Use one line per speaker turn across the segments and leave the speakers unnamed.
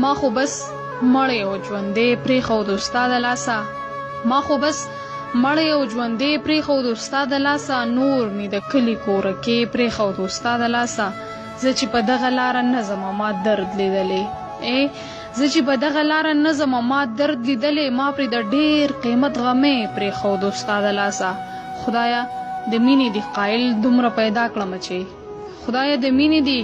ما خو بس مړی او ژوندی پرېښود ستا د لاسه ما خو بس مړی او ژوندی پرېښود ستا د لاسه نور مې د کلي کورکې پرېښود ستا د لاسه زه چې په دغه لاره نه ځمه ما درد لیدلی زه چې په دغه لاره نه ځمه ما درد لیدلی ما پرې د ډېر قیمت غمې پرېښود ستا د لاسه خدایه د مینې دې قایل دومره پیدا کړمه چې خدایه د مینې دې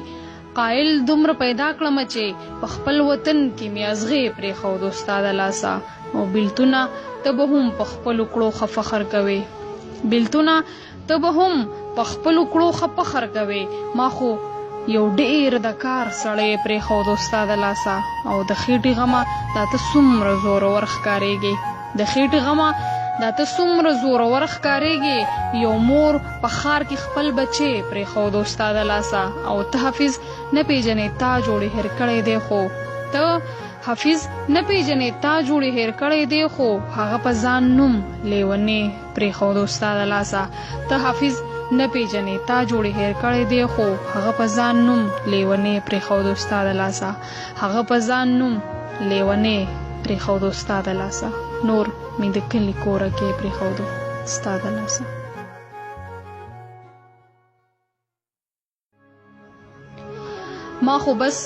قایل دومره پیدا کړمه چې په خپل وطن کې مې ازغې پرېښود ستا د لاسه او بېلتونه ته به هم په خپلو کړو ښه فخر کوې بېلتونه ته به هم په خپلو کړو ښه فخر کوې ما خو یو ډېر د کار سړی پرېښود ستا د لاسه او د خېټې غمه دا ته څومره زورور ښکارېږي د خېټې غمه دا ته څومره زورور ښکارېږي یو مور په ښار کې خپل بچی پرېښود ستا د لاسه او ته حافظ نه پېژنې تا جوړې هېر کړی دی خو ته حافظ نه پېژنې تا جوړې هېر کړی دی خو هغه په ځان نوم لیونی پرېښود ستا د لاسه ته حافظ نه پېژنې تا جوړې هېر کړی دی خو هغه په ځان نوم لیونی پرېښود ستا د لاسه هغه په ځان نوم لیونی پرېښود ستا د لاسه نور مې د کلي کورکې پرېښود ستا د لاسه ما خو بس